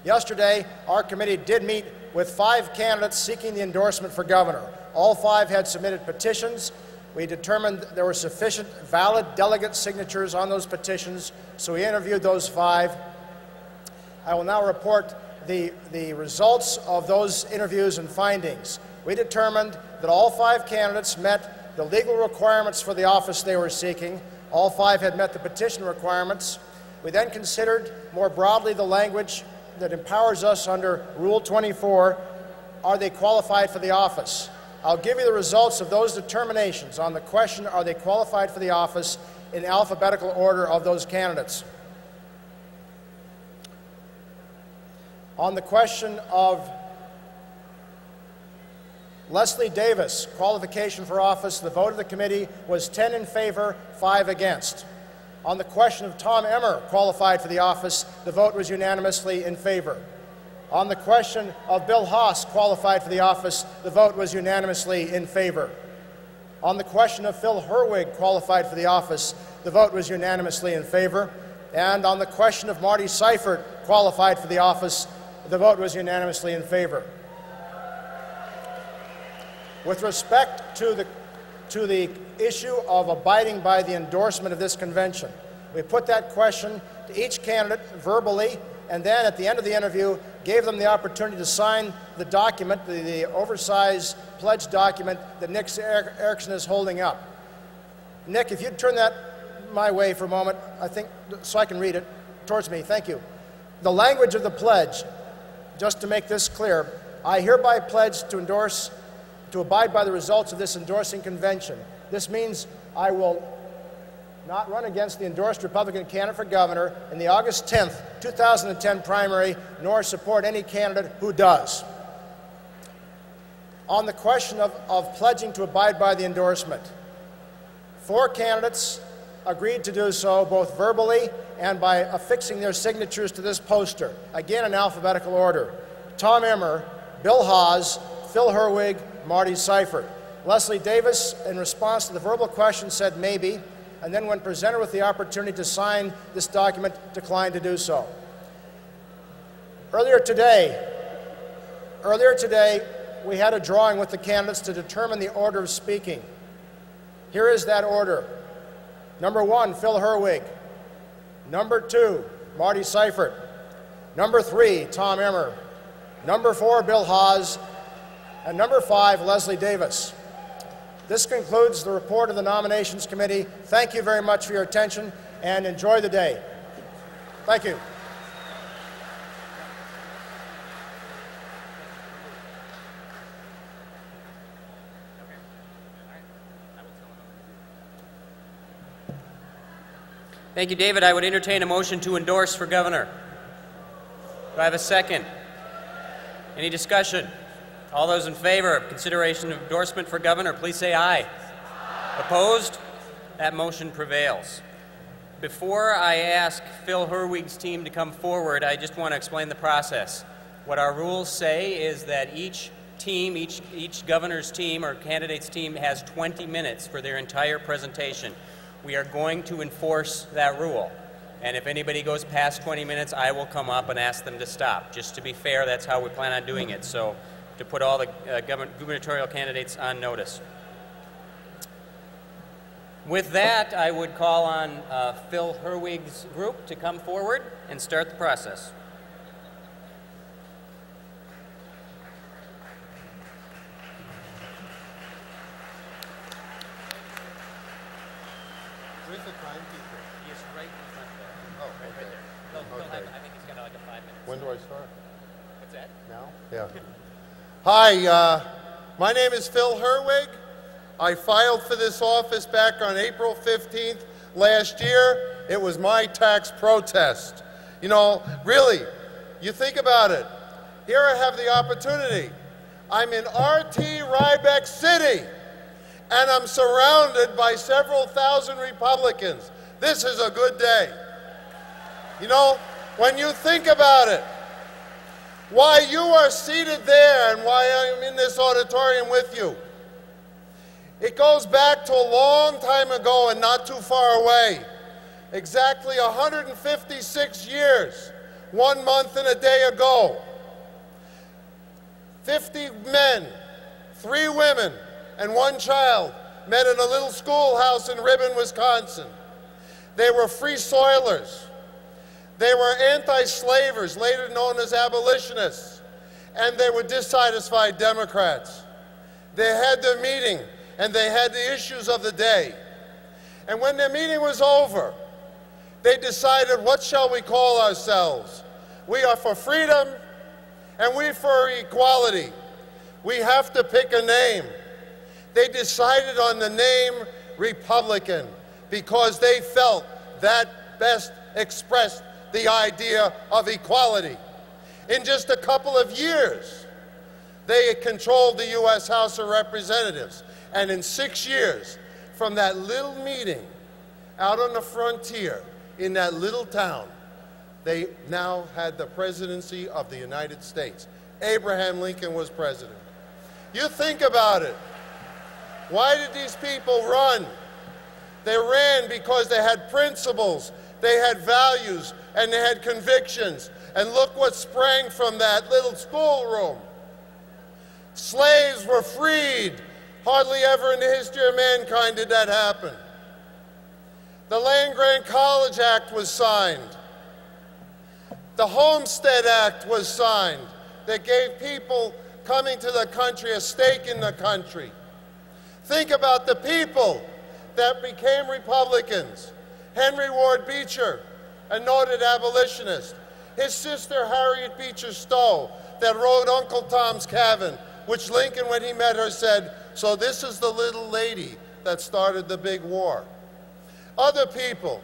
Yesterday, our committee did meet with 5 candidates seeking the endorsement for governor. All 5 had submitted petitions. We determined there were sufficient valid delegate signatures on those petitions, so we interviewed those 5. I will now report the results of those interviews and findings. We determined that all 5 candidates met the legal requirements for the office they were seeking. All 5 had met the petition requirements. We then considered more broadly the language that empowers us under Rule 24. Are they qualified for the office? I'll give you the results of those determinations on the question, are they qualified for the office, in alphabetical order of those candidates. On the question of Leslie Davis, qualification for office, the vote of the committee was 10 in favor, 5 against. On the question of Tom Emmer, qualified for the office, the vote was unanimously in favor. On the question of Bill Haas, qualified for the office, the vote was unanimously in favor. On the question of Phil Herwig, qualified for the office, the vote was unanimously in favor. And on the question of Marty Seifert, qualified for the office, the vote was unanimously in favor. With respect to the issue of abiding by the endorsement of this convention, we put that question to each candidate verbally, and then at the end of the interview gave them the opportunity to sign the document, the oversized pledge document that Nick Erickson is holding up. Nick, if you'd turn that my way for a moment, I think, so I can read it towards me. Thank you. The language of the pledge, just to make this clear, I hereby pledge to endorse, to abide by the results of this endorsing convention. This means I will not run against the endorsed Republican candidate for governor in the August 10th, 2010 primary, nor support any candidate who does. On the question of pledging to abide by the endorsement, 4 candidates agreed to do so, both verbally and by affixing their signatures to this poster, again in alphabetical order: Tom Emmer, Bill Haas, Phil Herwig, Marty Seifert. Leslie Davis, in response to the verbal question, said maybe, and then when presented with the opportunity to sign this document, declined to do so. Earlier today, we had a drawing with the candidates to determine the order of speaking. Here is that order. Number 1, Phil Herwig. Number 2, Marty Seifert. Number 3, Tom Emmer. Number 4, Bill Haas. And number 5, Leslie Davis. This concludes the report of the Nominations Committee. Thank you very much for your attention, and enjoy the day. Thank you. Thank you, David. I would entertain a motion to endorse for governor. Do I have a second? Any discussion? All those in favor of consideration of endorsement for governor, please say aye. Opposed? That motion prevails. Before I ask Phil Herwig's team to come forward, I just want to explain the process. What our rules say is that each team, each governor's team or candidate's team has 20 minutes for their entire presentation. We are going to enforce that rule. And if anybody goes past 20 minutes, I will come up and ask them to stop. Just to be fair, that's how we plan on doing it. So, to put all the gubernatorial candidates on notice. With that, I would call on Phil Herwig's group to come forward and start the process. Where's the timekeeper? He is right in front there. Oh, right okay. there. I think he's got like a 5 minutes. When do I start? What's that? Now? Yeah. Hi, my name is Phil Herwig. I filed for this office back on April 15th last year. It was my tax protest. You know, really, you think about it. Here I have the opportunity. I'm in RT Rhinebeck City, and I'm surrounded by several thousand Republicans. This is a good day. You know, when you think about it, why you are seated there and why I'm in this auditorium with you, it goes back to a long time ago and not too far away. Exactly 156 years 1 month and a day ago, 50 men, 3 women, and 1 child met in a little schoolhouse in Ribbon, Wisconsin. They were free soilers. They were anti-slavers, later known as abolitionists, and they were dissatisfied Democrats. They had their meeting, and they had the issues of the day. And when their meeting was over, they decided, what shall we call ourselves? We are for freedom, and we for equality. We have to pick a name. They decided on the name Republican because they felt that best expressed the idea of equality. In just a couple of years, they controlled the U.S. House of Representatives. And in 6 years, from that little meeting out on the frontier in that little town, they now had the presidency of the United States. Abraham Lincoln was president. You think about it. Why did these people run? They ran because they had principles, they had values, and they had convictions. And look what sprang from that little schoolroom. Slaves were freed. Hardly ever in the history of mankind did that happen. The Land-Grant College Act was signed. The Homestead Act was signed that gave people coming to the country a stake in the country. Think about the people that became Republicans. Henry Ward Beecher, a noted abolitionist. His sister, Harriet Beecher Stowe, that wrote Uncle Tom's Cabin, which Lincoln, when he met her, said, so this is the little lady that started the big war. Other people,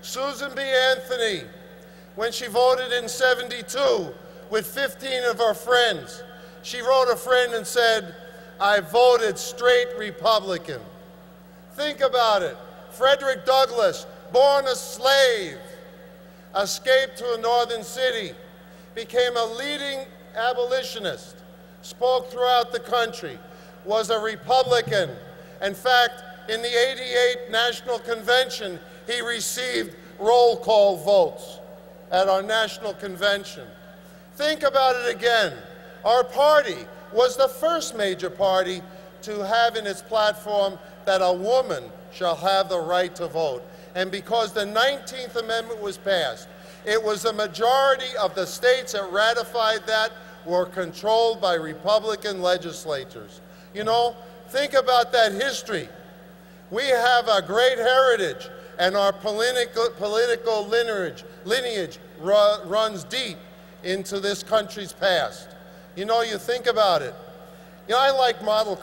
Susan B. Anthony, when she voted in '72 with 15 of her friends, she wrote a friend and said, I voted straight Republican. Think about it. Frederick Douglass, born a slave, escaped to a northern city, became a leading abolitionist, spoke throughout the country, was a Republican. In fact, in the '88 National Convention, he received roll call votes at our National Convention. Think about it again. Our party was the first major party to have in its platform that a woman shall have the right to vote. And because the 19th Amendment was passed, it was a majority of the states that ratified that were controlled by Republican legislatures. You know, think about that history. We have a great heritage, and our political lineage runs deep into this country's past. You know, you think about it. You know, I like Model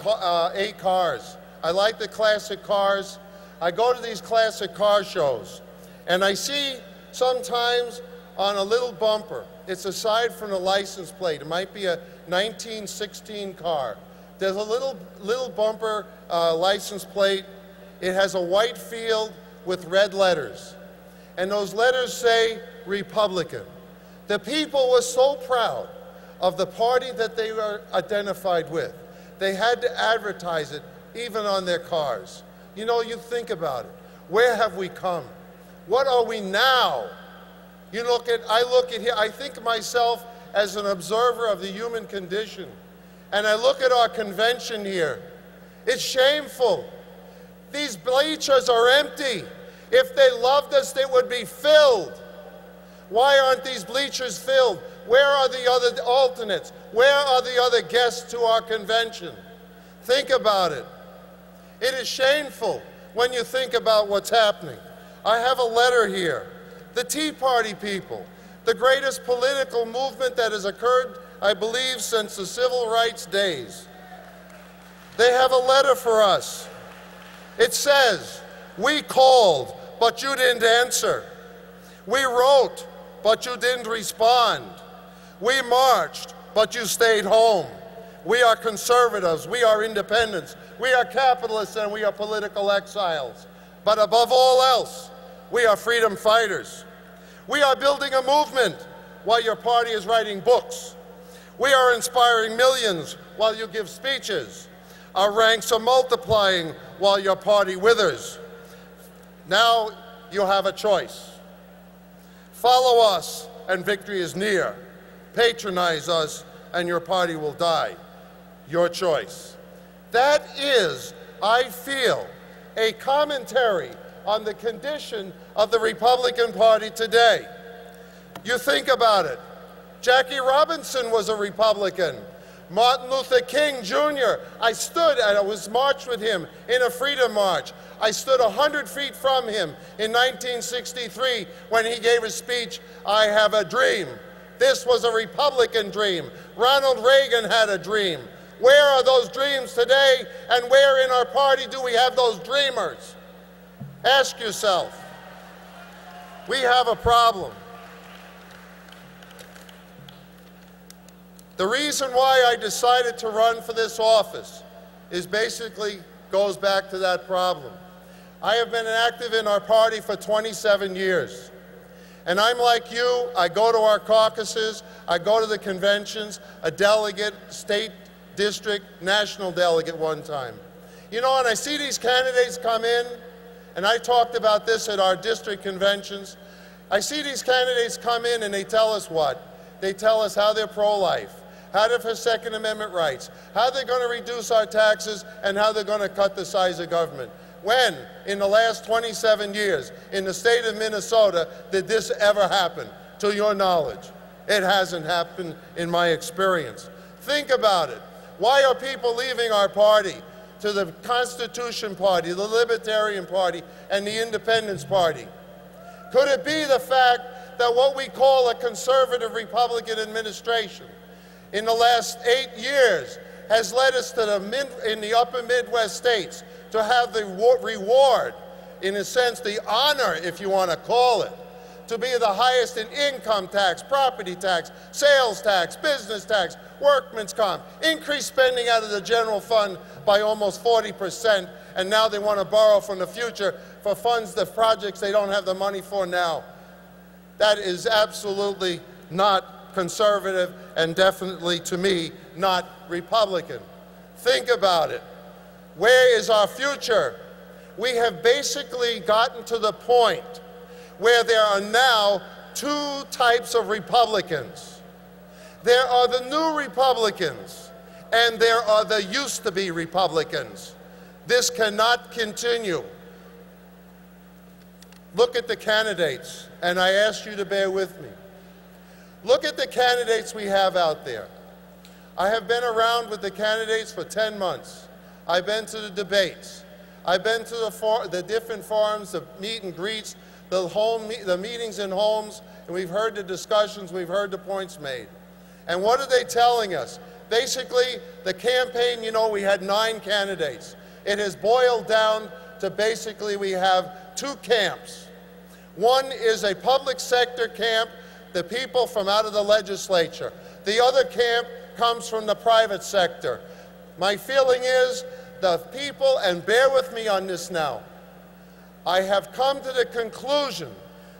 A cars. I like the classic cars. I go to these classic car shows, and I see sometimes on a little bumper, it's aside from the license plate. It might be a 1916 car. There's a little bumper license plate. It has a white field with red letters, and those letters say Republican. The people were so proud of the party that they were identified with. They had to advertise it even on their cars. You know, you think about it. Where have we come? What are we now? I look at here, I think of myself as an observer of the human condition. And I look at our convention here. It's shameful. These bleachers are empty. If they loved us, they would be filled. Why aren't these bleachers filled? Where are the other alternates? Where are the other guests to our convention? Think about it. It is shameful when you think about what's happening. I have a letter here. The Tea Party people, the greatest political movement that has occurred, I believe, since the civil rights days. They have a letter for us. It says, we called, but you didn't answer. We wrote, but you didn't respond. We marched, but you stayed home. We are conservatives, we are independents, we are capitalists, and we are political exiles. But above all else, we are freedom fighters. We are building a movement while your party is writing books. We are inspiring millions while you give speeches. Our ranks are multiplying while your party withers. Now you have a choice. Follow us and victory is near. Patronize us and your party will die. Your choice. That is, I feel, a commentary on the condition of the Republican Party today. You think about it. Jackie Robinson was a Republican. Martin Luther King Jr., I was marched with him in a freedom march. I stood 100 feet from him in 1963 when he gave a speech, I Have a Dream. This was a Republican dream. Ronald Reagan had a dream. Where are those dreams today, and where in our party do we have those dreamers? Ask yourself. We have a problem. The reason why I decided to run for this office is basically goes back to that problem. I have been active in our party for 27 years. And I'm like you, I go to our caucuses, I go to the conventions, a delegate, state, district, national delegate one time. You know, and I see these candidates come in, and I talked about this at our district conventions. I see these candidates come in and they tell us what? They tell us how they're pro-life, how they're for Second Amendment rights, how they're going to reduce our taxes, and how they're going to cut the size of government. When, in the last 27 years, in the state of Minnesota, did this ever happen, to your knowledge? It hasn't happened in my experience. Think about it. Why are people leaving our party to the Constitution Party, the Libertarian Party, and the Independence Party? Could it be the fact that what we call a conservative Republican administration in the last 8 years has led us to in the upper Midwest states to have the reward, in a sense, the honor, if you want to call it, to be the highest in income tax, property tax, sales tax, business tax, workman's comp, increased spending out of the general fund by almost 40%, and now they want to borrow from the future for funds, the projects they don't have the money for now. That is absolutely not conservative and definitely, to me, not Republican. Think about it. Where is our future? We have basically gotten to the point where there are now two types of Republicans. There are the new Republicans, and there are the used-to-be Republicans. This cannot continue. Look at the candidates, and I ask you to bear with me. Look at the candidates we have out there. I have been around with the candidates for 10 months. I've been to the debates. I've been to the different forums, the meet and greets, the meetings in homes, and we've heard the discussions, we've heard the points made. And what are they telling us? Basically, the campaign, you know, we had 9 candidates. It has boiled down to basically we have 2 camps. One is a public sector camp, the people from out of the legislature. The other camp comes from the private sector. My feeling is the people, and bear with me on this now, I have come to the conclusion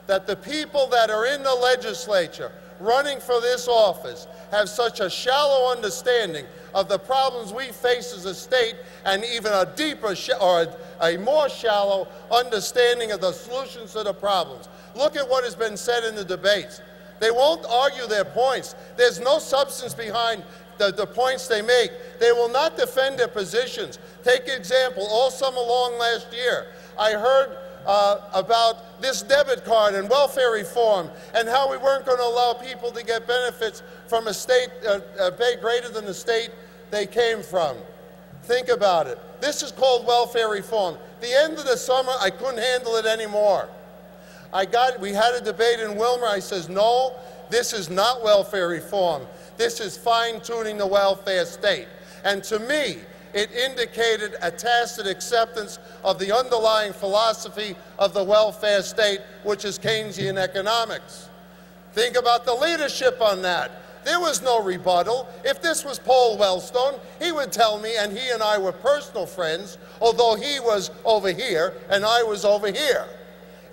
that the people that are in the legislature running for this office have such a shallow understanding of the problems we face as a state, and even a deeper or a more shallow understanding of the solutions to the problems. Look at what has been said in the debates. They won't argue their points. There's no substance behind the points they make. They will not defend their positions. Take example, all summer long last year, I heard about this debit card and welfare reform and how we weren't going to allow people to get benefits from a state pay greater than the state they came from. Think about it. This is called welfare reform. The end of the summer, I couldn't handle it anymore. We had a debate in Wilmer. I says, no, this is not welfare reform. This is fine-tuning the welfare state. And to me, it indicated a tacit acceptance of the underlying philosophy of the welfare state, which is Keynesian economics. Think about the leadership on that. There was no rebuttal. If this was Paul Wellstone, he would tell me, and he and I were personal friends, although he was over here and I was over here.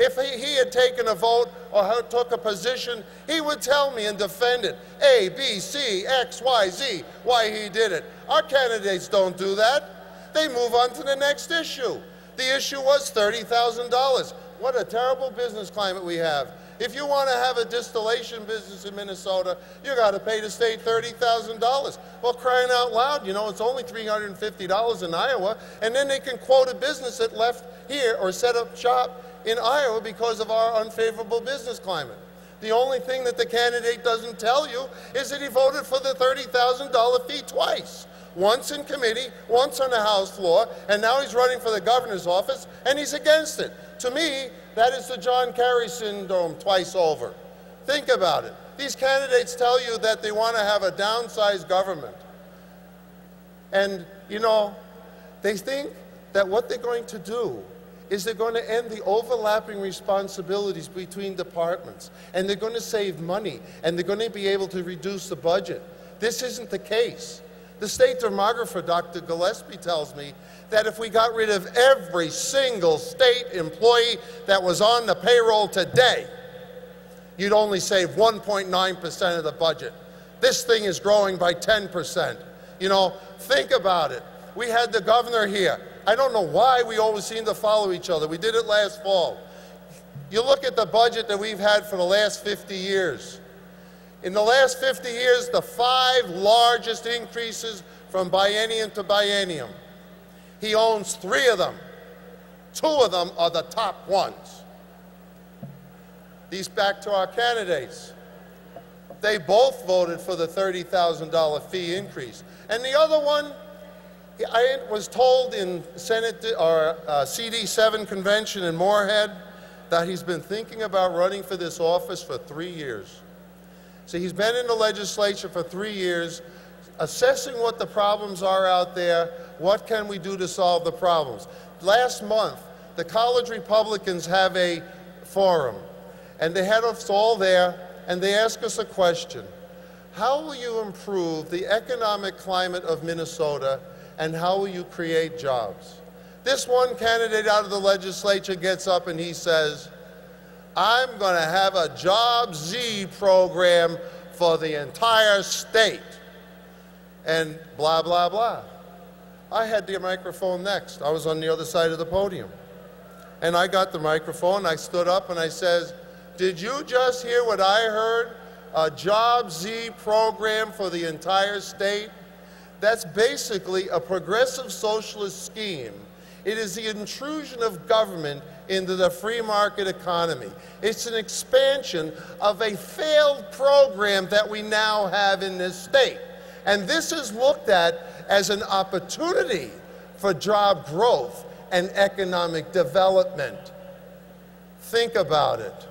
If he had taken a vote or took a position, he would tell me and defend it. A, B, C, X, Y, Z, why he did it. Our candidates don't do that. They move on to the next issue. The issue was $30,000. What a terrible business climate we have. If you want to have a distillation business in Minnesota, you got to pay the state $30,000. Well, crying out loud, you know, it's only $350 in Iowa, and then they can quote a business that left here or set up shop in Iowa because of our unfavorable business climate. The only thing that the candidate doesn't tell you is that he voted for the $30,000 fee twice. Once in committee, once on the House floor, and now he's running for the governor's office, and he's against it. To me, that is the John Kerry syndrome twice over. Think about it. These candidates tell you that they want to have a downsized government. And, you know, they think that what they're going to do is they're going to end the overlapping responsibilities between departments, and they're going to save money, and they're going to be able to reduce the budget. This isn't the case. The state demographer, Dr. Gillespie, tells me that if we got rid of every single state employee that was on the payroll today, you'd only save 1.9% of the budget. This thing is growing by 10%. You know, think about it. We had the governor here. I don't know why we always seem to follow each other. We did it last fall. You look at the budget that we've had for the last 50 years. In the last 50 years, the 5 largest increases from biennium to biennium. He owns 3 of them. 2 of them are the top ones. These back to our candidates. They both voted for the $30,000 fee increase. And the other one, I was told in Senate or CD7 convention in Moorhead that he's been thinking about running for this office for 3 years. So he's been in the legislature for 3 years, assessing what the problems are out there, what can we do to solve the problems. Last month, the college Republicans have a forum, and they had us all there, and they asked us a question. How will you improve the economic climate of Minnesota, and how will you create jobs? This one candidate out of the legislature gets up and he says, I'm going to have a Job Z program for the entire state. And blah, blah, blah. I had the microphone next. I was on the other side of the podium. And I got the microphone, I stood up and I says, did you just hear what I heard? A Job Z program for the entire state? That's basically a progressive socialist scheme. It is the intrusion of government into the free market economy. It's an expansion of a failed program that we now have in this state. And this is looked at as an opportunity for job growth and economic development. Think about it.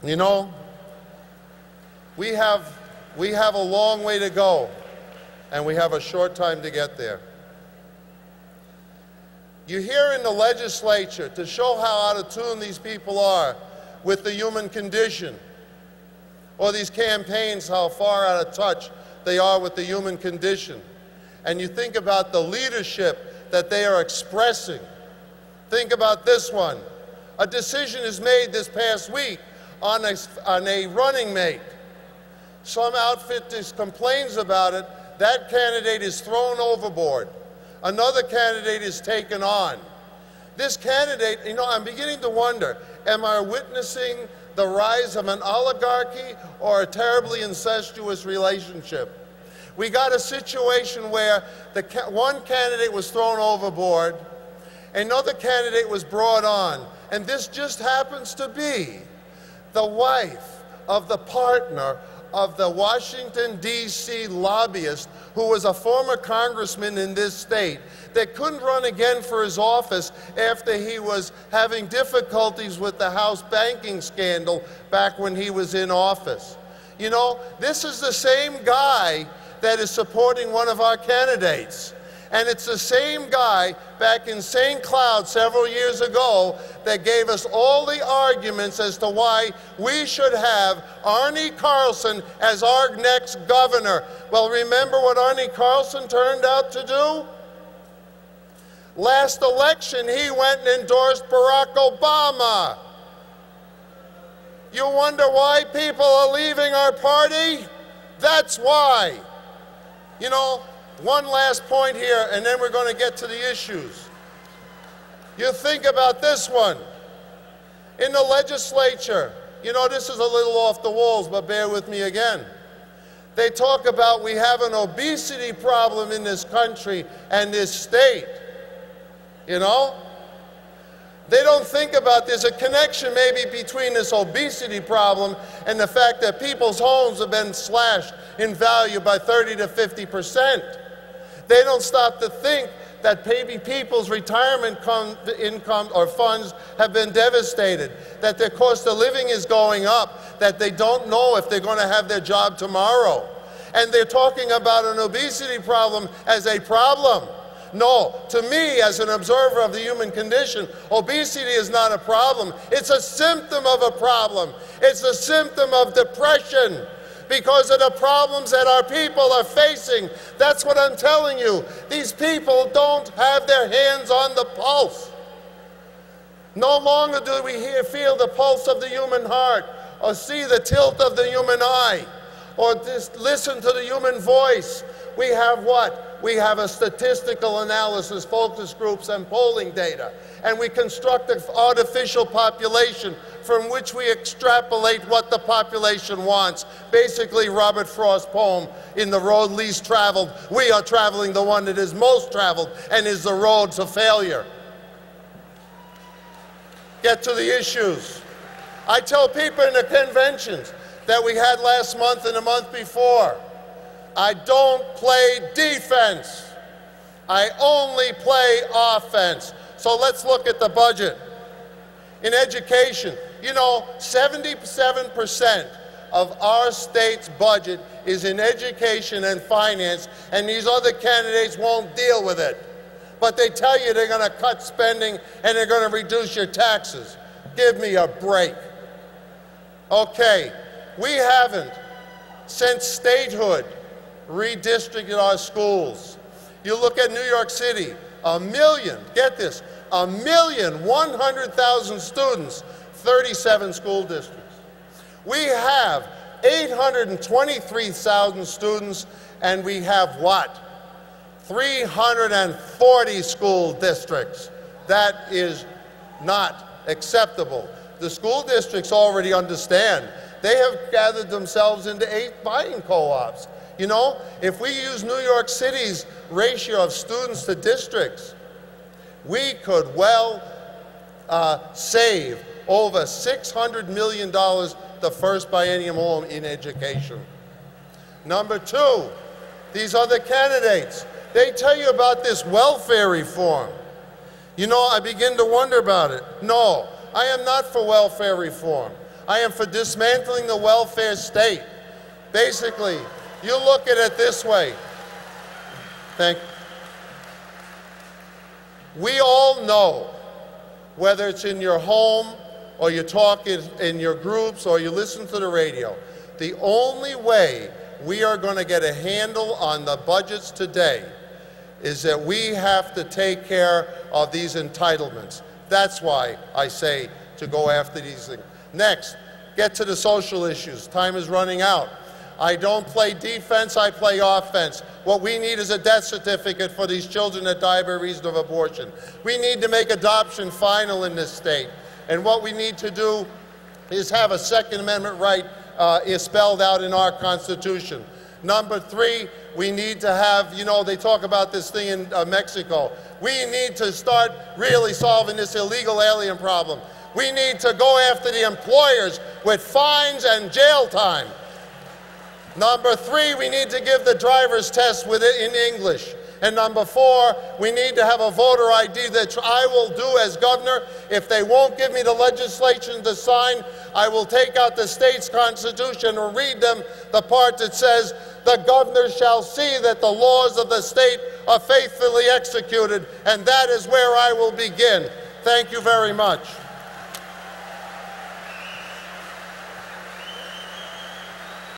You know, we have a long way to go, and we have a short time to get there. You hear in the legislature, to show how out of tune these people are with the human condition, or these campaigns, how far out of touch they are with the human condition. And you think about the leadership that they are expressing. Think about this one. A decision is made this past week on a running mate. Some outfit complains about it. That candidate is thrown overboard. Another candidate is taken on. This candidate, you know, I'm beginning to wonder, am I witnessing the rise of an oligarchy or a terribly incestuous relationship? We got a situation where one candidate was thrown overboard, another candidate was brought on, and this just happens to be the wife of the partner of the Washington, D.C. lobbyist who was a former congressman in this state that couldn't run again for his office after he was having difficulties with the House banking scandal back when he was in office. You know, this is the same guy that is supporting one of our candidates. And it's the same guy back in St. Cloud several years ago that gave us all the arguments as to why we should have Arne Carlson as our next governor. Well, remember what Arne Carlson turned out to do? Last election, he went and endorsed Barack Obama. You wonder why people are leaving our party? That's why. You know, one last point here, and then we're going to get to the issues. You think about this one. In the legislature, you know, this is a little off the walls, but bear with me again. They talk about we have an obesity problem in this country and this state, you know? They don't think about there's a connection maybe between this obesity problem and the fact that people's homes have been slashed in value by 30 to 50%. They don't stop to think that maybe people's retirement income or funds have been devastated, that their cost of living is going up, that they don't know if they're going to have their job tomorrow. And they're talking about an obesity problem as a problem. No, to me, as an observer of the human condition, obesity is not a problem. It's a symptom of a problem. It's a symptom of depression because of the problems that our people are facing. That's what I'm telling you. These people don't have their hands on the pulse. No longer do we feel the pulse of the human heart or see the tilt of the human eye or just listen to the human voice. We have what? We have a statistical analysis, focus groups, and polling data. And we construct an artificial population from which we extrapolate what the population wants. Basically, Robert Frost's poem, "In the road least traveled, we are traveling the one that is most traveled and is the road to failure." Get to the issues. I tell people in the conventions that we had last month and the month before, I don't play defense. I only play offense. So let's look at the budget. In education, you know, 77% of our state's budget is in education and finance, and these other candidates won't deal with it. But they tell you they're going to cut spending and they're going to reduce your taxes. Give me a break. Okay, we haven't, since statehood, redistricted our schools. You look at New York City, 1 million, get this, 1,100,000 students, 37 school districts. We have 823,000 students, and we have what? 340 school districts. That is not acceptable. The school districts already understand. They have gathered themselves into 8 buying co-ops. You know, if we use New York City's ratio of students to districts, we could well save over $600 million the first biennium home in education. Number 2, these other candidates, they tell you about this welfare reform. You know, I begin to wonder about it. No, I am not for welfare reform. I am for dismantling the welfare state. Basically, you look at it this way. We all know, whether it's in your home or you talk in your groups or you listen to the radio, the only way we are going to get a handle on the budgets today is that we have to take care of these entitlements. That's why I say to go after these things. Next, get to the social issues. Time is running out. I don't play defense, I play offense. What we need is a death certificate for these children that die by reason of abortion. We need to make adoption final in this state. And what we need to do is have a Second Amendment right is spelled out in our Constitution. Number 3, we need to have, you know, they talk about this thing in Mexico. We need to start really solving this illegal alien problem. We need to go after the employers with fines and jail time. Number 3, we need to give the driver's test with it in English. And number 4, we need to have a voter ID that I will do as governor. If they won't give me the legislation to sign, I will take out the state's constitution and read them the part that says, the governor shall see that the laws of the state are faithfully executed, and that is where I will begin. Thank you very much.